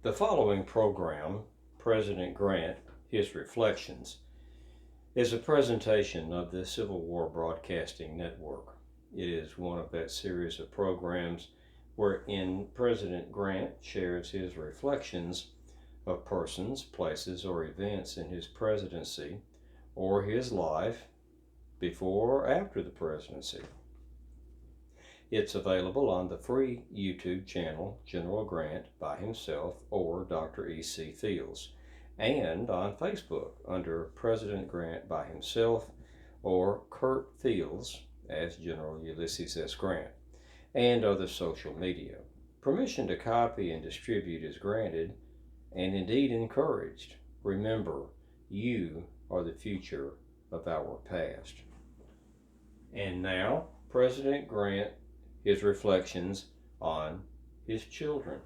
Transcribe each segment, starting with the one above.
The following program, President Grant, His Reflections, is a presentation of the Civil War Broadcasting Network. It is one of that series of programs wherein President Grant shares his reflections of persons, places, or events in his presidency or his life before or after the presidency. It's available on the free YouTube channel General Grant by himself or Dr. E.C. Fields, and on Facebook under President Grant by himself or Kurt Fields as General Ulysses S. Grant, and other social media. Permission to copy and distribute is granted and indeed encouraged. Remember, you are the future of our past. And now, President Grant, his reflections on his children.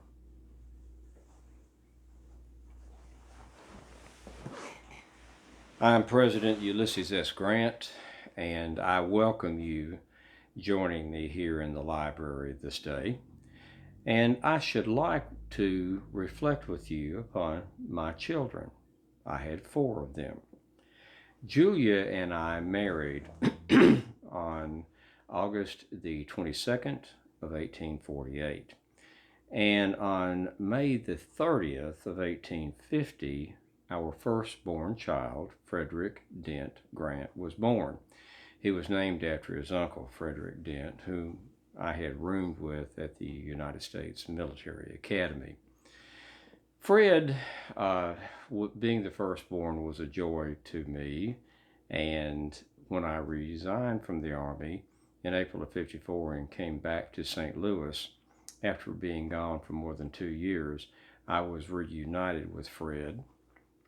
I'm President Ulysses S. Grant, and I welcome you joining me here in the library this day. And I should like to reflect with you upon my children. I had 4 of them. Julia and I married on August the 22nd of 1848. And on May the 30th of 1850, our firstborn child, Frederick Dent Grant, was born. He was named after his uncle, Frederick Dent, whom I had roomed with at the United States Military Academy. Fred, being the firstborn, was a joy to me, and when I resigned from the Army in April of '54 and came back to St. Louis after being gone for more than 2 years, I was reunited with Fred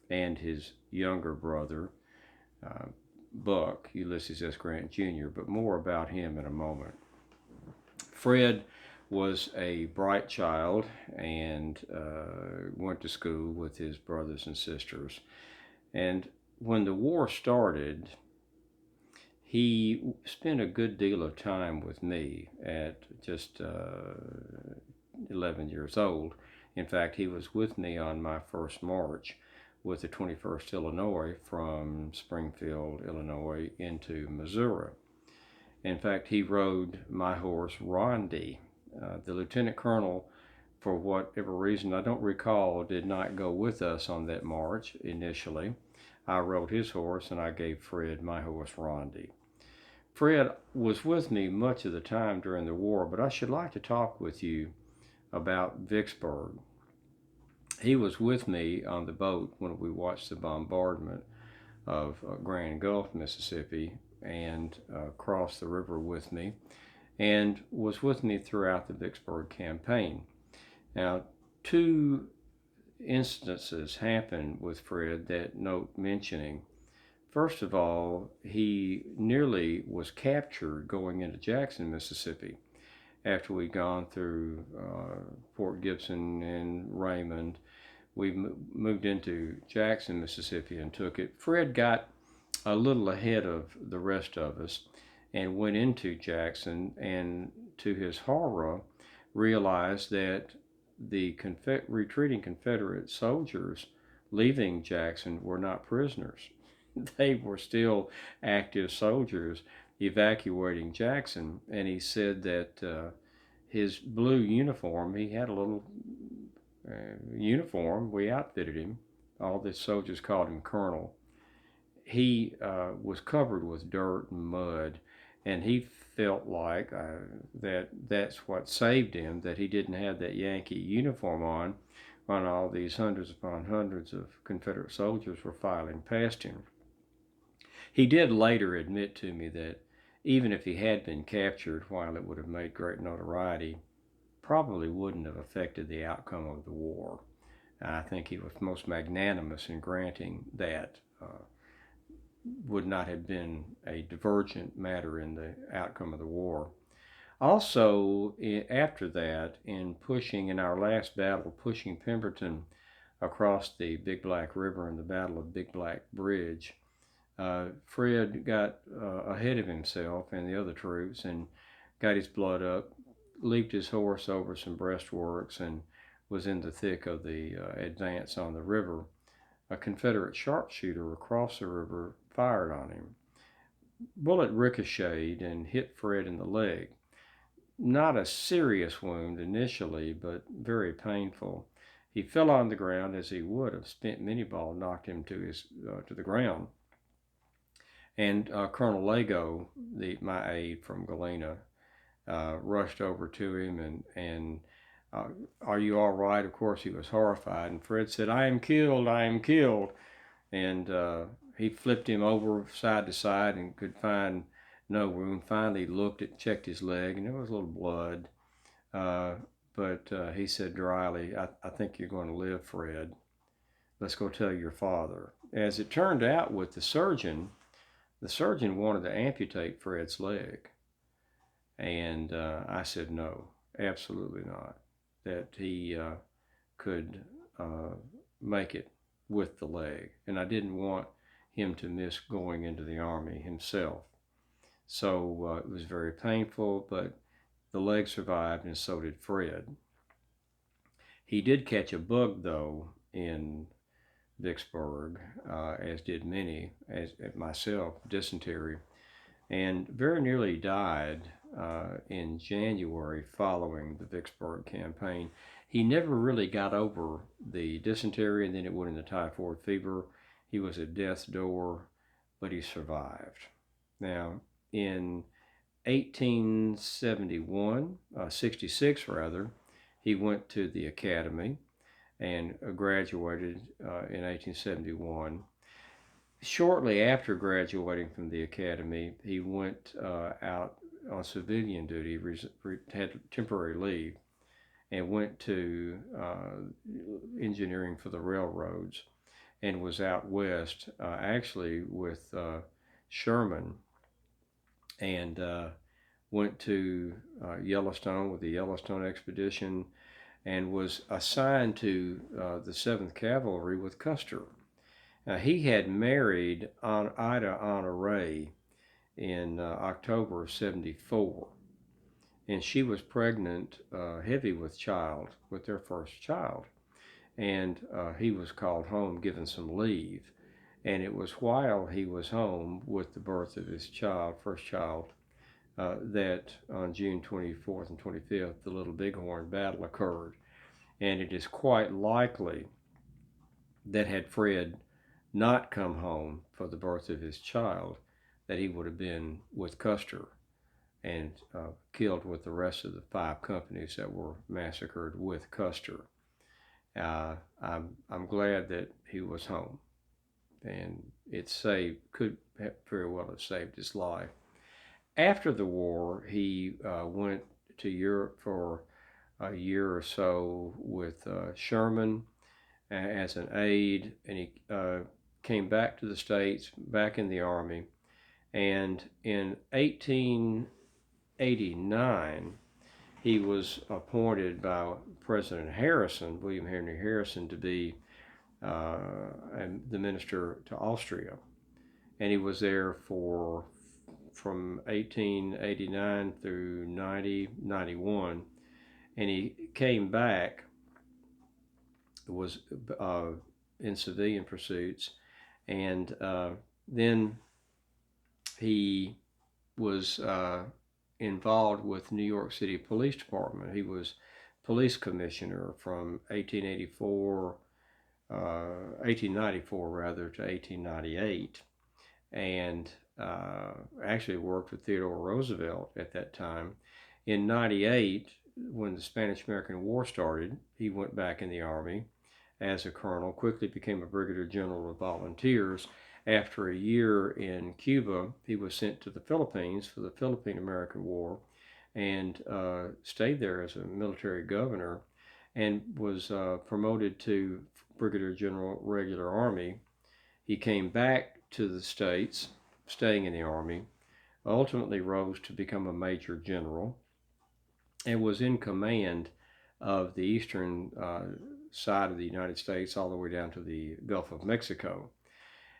and his younger brother, Buck, Ulysses S. Grant Jr., but more about him in a moment. Fred was a bright child and went to school with his brothers and sisters. And when the war started, he spent a good deal of time with me at just 11 years old. In fact, he was with me on my first march with the 21st Illinois from Springfield, Illinois into Missouri. In fact, he rode my horse, Rondi. The lieutenant colonel, for whatever reason I don't recall, did not go with us on that march initially. I rode his horse and I gave Fred my horse, Rondi. Fred was with me much of the time during the war, but I should like to talk with you about Vicksburg. He was with me on the boat when we watched the bombardment of Grand Gulf, Mississippi, and crossed the river with me, and was with me throughout the Vicksburg campaign. Now, 2 instances happened with Fred that note mentioning. First of all, he nearly was captured going into Jackson, Mississippi, after we'd gone through Fort Gibson and Raymond. We moved into Jackson, Mississippi, and took it. Fred got a little ahead of the rest of us and went into Jackson, and to his horror realized that the retreating Confederate soldiers leaving Jackson were not prisoners. They were still active soldiers evacuating Jackson, and he said that his blue uniform, he had a little uniform, we outfitted him, all the soldiers called him Colonel. He was covered with dirt and mud, and he felt like that's what saved him, that he didn't have that Yankee uniform on when all these hundreds upon hundreds of Confederate soldiers were filing past him. He did later admit to me that even if he had been captured, while it would have made great notoriety, probably wouldn't have affected the outcome of the war. I think he was most magnanimous in granting that. Would not have been a divergent matter in the outcome of the war. Also, after that, in our last battle, pushing Pemberton across the Big Black River in the Battle of Big Black Bridge, Fred got ahead of himself and the other troops and got his blood up, leaped his horse over some breastworks, and was in the thick of the advance on the river, a Confederate sharpshooter across the river fired on him. Bullet ricocheted and hit Fred in the leg. Not a serious wound initially, but very painful. He fell on the ground as he would have. Spent minie ball knocked him to the ground. And Colonel Lago, my aide from Galena, rushed over to him and are you all right? Of course, he was horrified. And Fred said, I am killed, I am killed. And he flipped him over side to side and could find no wound. Finally checked his leg, and there was a little blood. But he said dryly, I think you're going to live, Fred. Let's go tell your father. As it turned out with the surgeon wanted to amputate Fred's leg. And I said no, absolutely not. That he could make it with the leg. And I didn't want him to miss going into the Army himself. So it was very painful, but the leg survived, and so did Fred. He did catch a bug, though, in Vicksburg, as did many, as myself, dysentery, and very nearly died in January following the Vicksburg campaign. He never really got over the dysentery, and then it went into typhoid fever. He was at death's door, but he survived. Now, in 66 rather, he went to the academy and graduated in 1871. Shortly after graduating from the academy, he went out on civilian duty, had temporary leave, and went to engineering for the railroads, and was out west, actually with Sherman, and went to Yellowstone with the Yellowstone expedition, and was assigned to the 7th Cavalry with Custer. He had married Ida Honore in October of 74, and she was pregnant, heavy with their first child, and he was called home, given some leave, and it was while he was home with the birth of his first child, that on June 24th and 25th, the Little Bighorn battle occurred. And it is quite likely that had Fred not come home for the birth of his child, that he would have been with Custer and killed with the rest of the 5 companies that were massacred with Custer. I'm glad that he was home, and could very well have saved his life. After the war, he went to Europe for a year or so with Sherman as an aide, and he came back to the States, back in the Army, and in 1889 he was appointed by President Harrison, William Henry Harrison, to be the minister to Austria, and he was there from 1889 through 91, and he came back, was in civilian pursuits, and then he was involved with New York City Police Department. He was police commissioner from 1894 rather, to 1898, and actually worked with Theodore Roosevelt at that time. In 98, when the Spanish-American War started, he went back in the Army as a colonel, quickly became a brigadier general of volunteers. After a year in Cuba, he was sent to the Philippines for the Philippine-American War, and stayed there as a military governor, and was promoted to brigadier general, regular Army. He came back to the States, staying in the Army, ultimately rose to become a major general, and was in command of the eastern side of the United States all the way down to the Gulf of Mexico.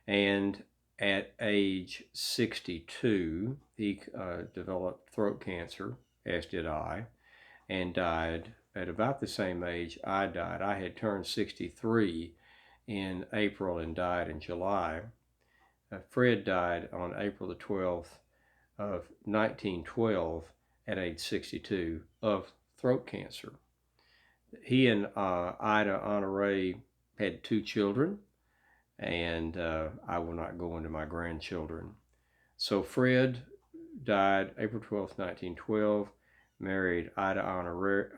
And at age 62, he developed throat cancer, as did I, and died at about the same age I died. I had turned 63 in April and died in July. Fred died on April the 12th of 1912 at age 62 of throat cancer. He and Ida Honore had 2 children, and I will not go into my grandchildren. So Fred died April 12th, 1912, married Ida Honore,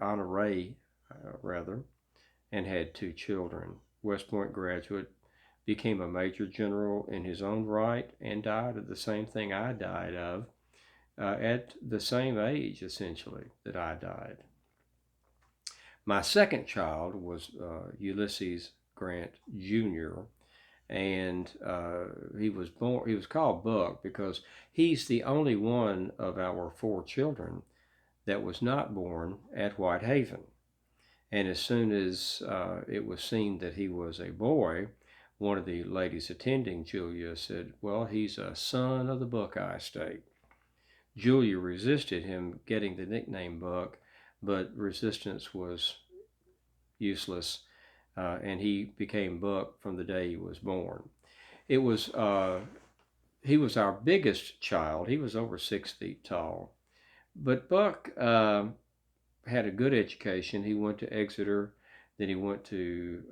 and had 2 children. West Point graduate, became a major general in his own right, and died of the same thing I died of at the same age, essentially, that I died. My second child was Ulysses Grant Jr., and he was called Buck because he's the only one of our 4 children that was not born at Whitehaven. And as soon as it was seen that he was a boy, one of the ladies attending Julia said, well, he's a son of the Buckeye State. Julia resisted him getting the nickname Buck, but resistance was useless, and he became Buck from the day he was born. He was our biggest child. He was over 6 feet tall. But Buck had a good education. He went to Exeter, then he went to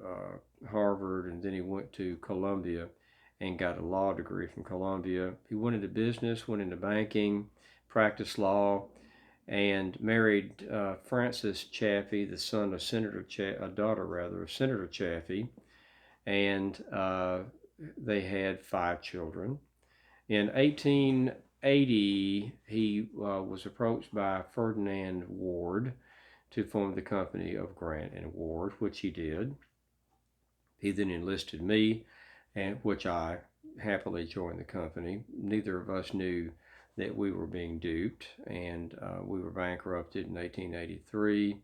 Harvard, and then he went to Columbia and got a law degree from Columbia. He went into business, went into banking, practiced law, and married Frances Chaffee, the son of Senator of Senator Chaffee, and they had 5 children. In 1880, he was approached by Ferdinand Ward to form the company of Grant and Ward, which he did. He then enlisted me, and which I happily joined the company. Neither of us knew that we were being duped, and we were bankrupted in 1883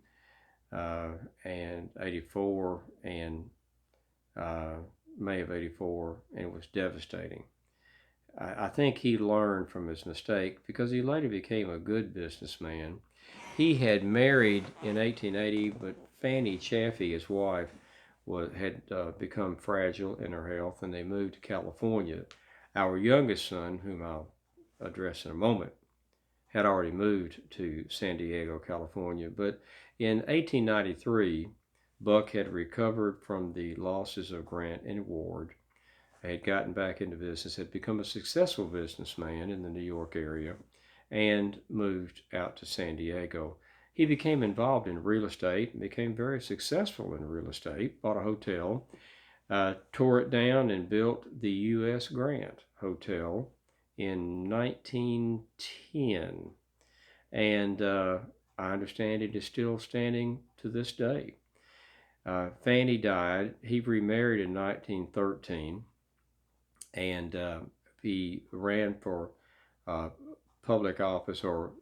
and 84 and May of 84, and it was devastating. I think he learned from his mistake because he later became a good businessman. He had married in 1880, but Fanny Chaffee, his wife, had become fragile in her health, and they moved to California. Our youngest son, whom I'll address in a moment, had already moved to San Diego, California. But in 1893, Buck had recovered from the losses of Grant and Ward, had gotten back into business, had become a successful businessman in the New York area, and moved out to San Diego. He became involved in real estate and became very successful in real estate, bought a hotel, tore it down, and built the U.S. Grant Hotel in 1910. And I understand it is still standing to this day. Fanny died. He remarried in 1913, and he ran for public office or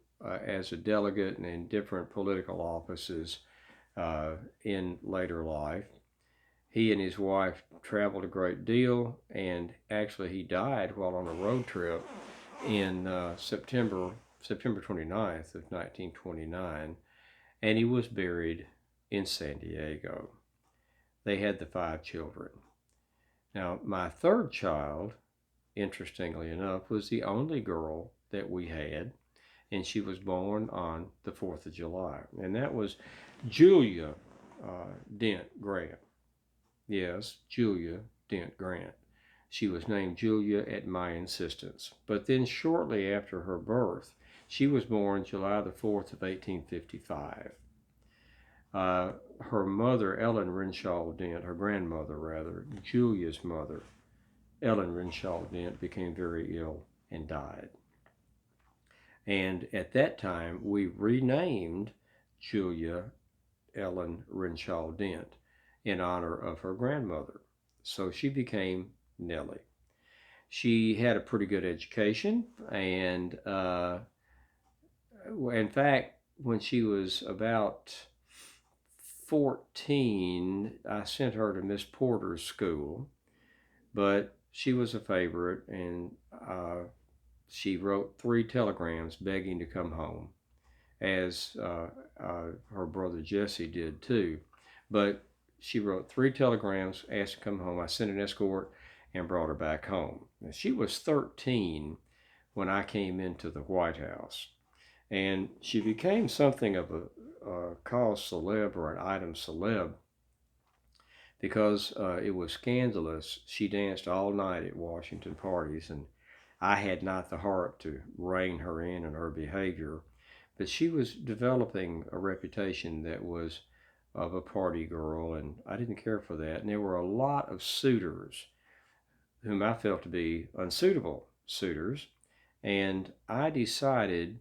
as a delegate and in different political offices in later life. He and his wife traveled a great deal, and actually he died while on a road trip in September 29th of 1929, and he was buried in San Diego. They had the 5 children. Now, my third child, interestingly enough, was the only girl that we had, and she was born on the 4th of July, and that was Julia Dent Grant. Yes, Julia Dent Grant. She was named Julia at my insistence. But then shortly after her birth, she was born July the 4th of 1855. Her mother, Ellen Renshaw Dent, her grandmother rather, Julia's mother, Ellen Renshaw Dent, became very ill and died. And at that time, we renamed Julia Ellen Renshaw Dent in honor of her grandmother. So she became Nellie. She had a pretty good education, and in fact, when she was about 14, I sent her to Miss Porter's school, but she was a favorite, and she wrote 3 telegrams begging to come home. as her brother Jesse did too. But she wrote 3 telegrams, asked to come home. I sent an escort and brought her back home. And she was 13 when I came into the White House. And she became something of a cause celeb or an item celeb because it was scandalous. She danced all night at Washington parties, and I had not the heart to rein her in her behavior. But she was developing a reputation that was of a party girl, and I didn't care for that. And there were a lot of suitors whom I felt to be unsuitable suitors, and I decided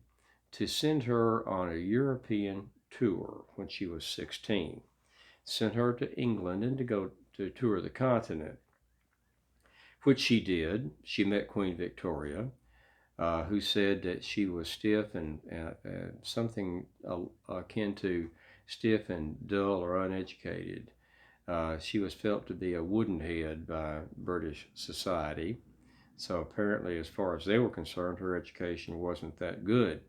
to send her on a European tour when she was 16. Sent her to England and to go to tour the continent, which she did. She met Queen Victoria, who said that she was stiff and something akin to stiff and dull or uneducated. She was felt to be a wooden head by British society. So apparently, as far as they were concerned, her education wasn't that good.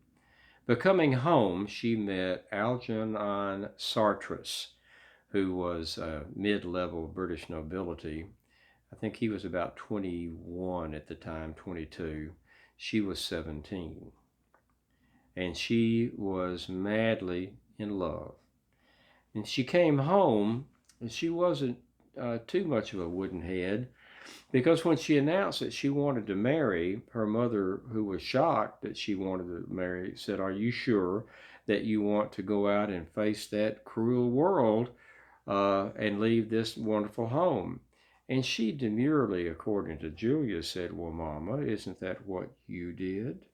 But coming home, she met Algernon Sartras, who was mid-level British nobility. I think he was about 21 at the time, 22. She was 17. And she was madly in love. And she came home, and she wasn't too much of a wooden head, because when she announced that she wanted to marry, her mother, who was shocked that she wanted to marry, said, "Are you sure that you want to go out and face that cruel world and leave this wonderful home?" And she demurely, according to Julia, said, "Well, Mama, isn't that what you did?"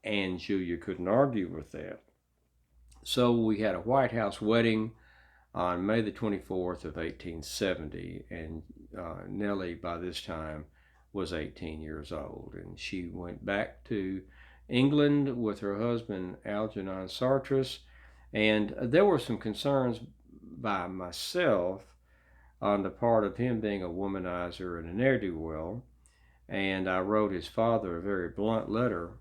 And Julia couldn't argue with that. So we had a White House wedding on May the 24th of 1870, and Nellie by this time was 18 years old, and she went back to England with her husband Algernon Sartras, and there were some concerns by myself on the part of him being a womanizer and a ne'er-do-well, and I wrote his father a very blunt letter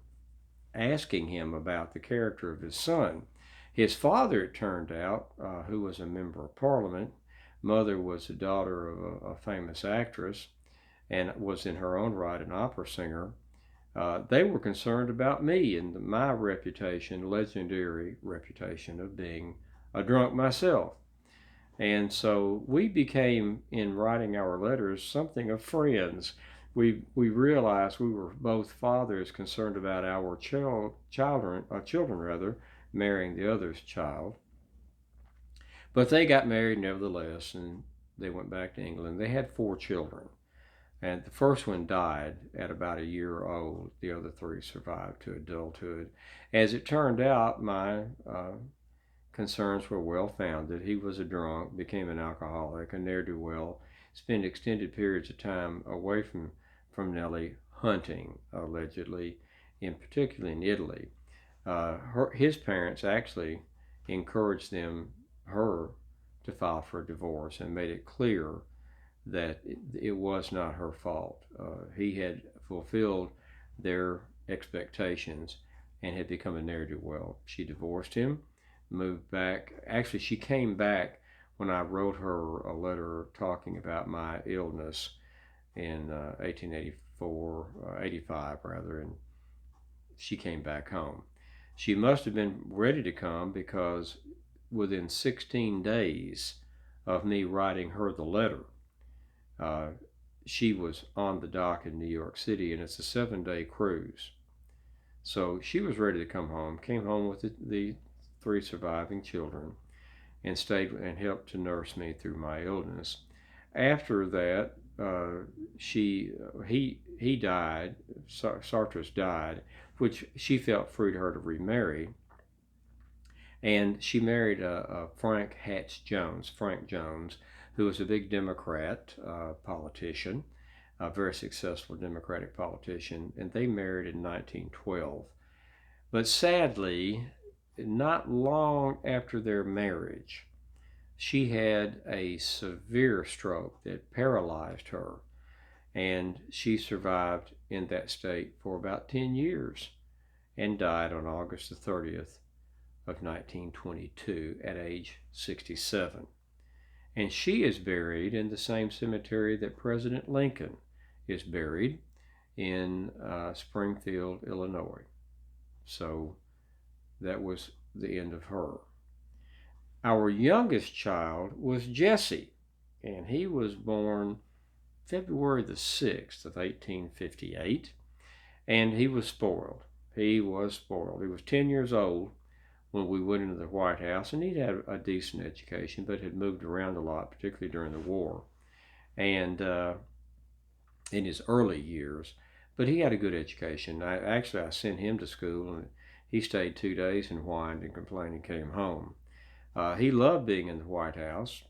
asking him about the character of his son. His father, it turned out, who was a member of Parliament, mother was the daughter of a famous actress and was in her own right an opera singer. They were concerned about me and my reputation, legendary reputation of being a drunk myself. And so we became, in writing our letters, something of friends. We realized we were both fathers concerned about our children marrying the other's child. But they got married nevertheless, and they went back to England. They had 4 children, and the first one died at about a year old. The other 3 survived to adulthood. As it turned out, my concerns were well founded. He was a drunk, became an alcoholic, a ne'er-do-well, spent extended periods of time away from Nellie, hunting, allegedly, particularly in Italy. His parents actually encouraged her to file for a divorce and made it clear that it was not her fault. He had fulfilled their expectations and had become a ne'er-do-well. She divorced him, moved back. Actually, she came back when I wrote her a letter talking about my illness in 85 rather, and she came back home. She must have been ready to come because within 16 days of me writing her the letter, she was on the dock in New York City, and it's a 7-day cruise. So she was ready to come home, came home with the 3 surviving children, and stayed and helped to nurse me through my illness. After that, he died, Sartras died, which she felt free to her to remarry. And she married Frank Jones, who was a big Democrat politician, a very successful Democratic politician, and they married in 1912. But sadly, not long after their marriage, she had a severe stroke that paralyzed her, and she survived in that state for about 10 years. and died on August the 30th of 1922 at age 67. And she is buried in the same cemetery that President Lincoln is buried in Springfield, Illinois. So that was the end of her. Our youngest child was Jesse, and he was born February the 6th of 1858, and he was spoiled. He was spoiled. He was 10 years old when we went into the White House, and he'd had a decent education, but had moved around a lot, particularly during the war, and in his early years. But he had a good education. I sent him to school, and he stayed 2 days and whined and complained and came home. He loved being in the White House.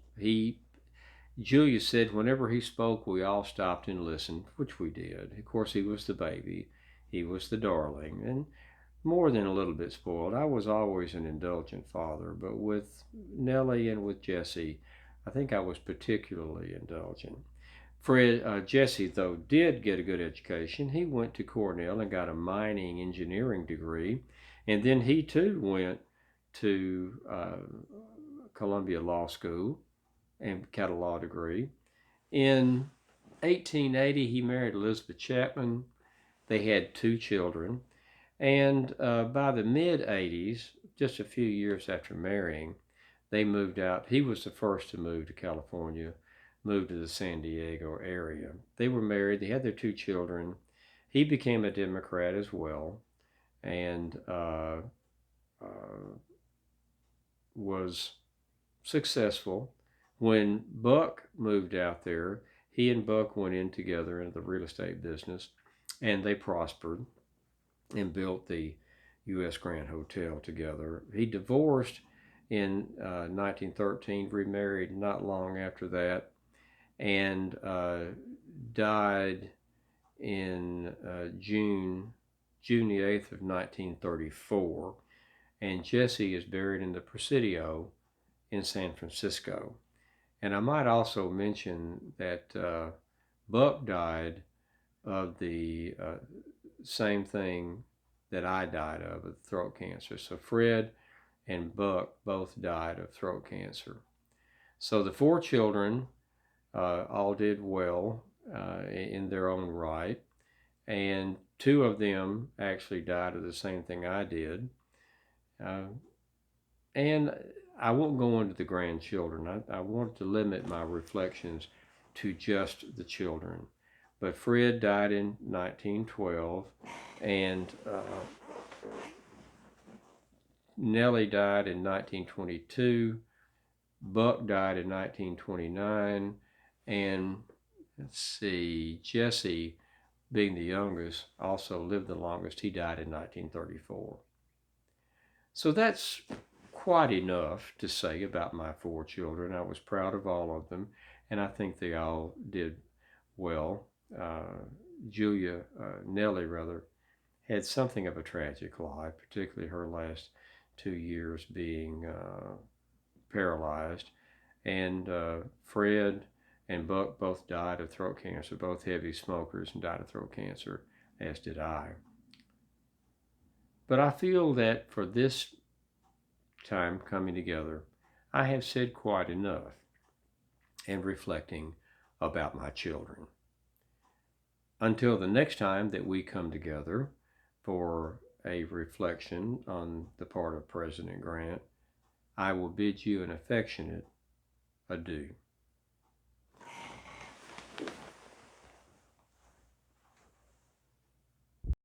Julia said whenever he spoke, we all stopped and listened, which we did. Of course, he was the baby. He was the darling, and more than a little bit spoiled. I was always an indulgent father, but with Nellie and with Jesse, I think I was particularly indulgent. Jesse, though, did get a good education. He went to Cornell and got a mining engineering degree, and then he too went to Columbia Law School and got a law degree. In 1880, he married Elizabeth Chapman. They had 2 children. And by the mid-80s, just a few years after marrying, they moved out. He was the first to move to California, moved to the San Diego area. They were married. They had their 2 children. He became a Democrat as well, and was successful. When Buck moved out there, he and Buck went in together into the real estate business, and they prospered and built the U.S. Grant Hotel together. He divorced in 1913, remarried not long after that, and died in June the 8th of 1934. And Jesse is buried in the Presidio in San Francisco. And I might also mention that Buck died of the same thing that I died of throat cancer. So Fred and Buck both died of throat cancer. So the 4 children all did well in their own right, and 2 of them actually died of the same thing I did. And I won't go into the grandchildren. I wanted to limit my reflections to just the children. But Fred died in 1912, and Nellie died in 1922. Buck died in 1929, and let's see, Jesse, being the youngest, also lived the longest. He died in 1934. So that's quite enough to say about my 4 children. I was proud of all of them, and I think they all did well. Nellie rather, had something of a tragic life, particularly her last 2 years being paralyzed. And Fred and Buck both died of throat cancer, both heavy smokers, and died of throat cancer, as did I. But I feel that for this time coming together, I have said quite enough and reflecting about my children. Until the next time that we come together for a reflection on the part of President Grant, I will bid you an affectionate adieu.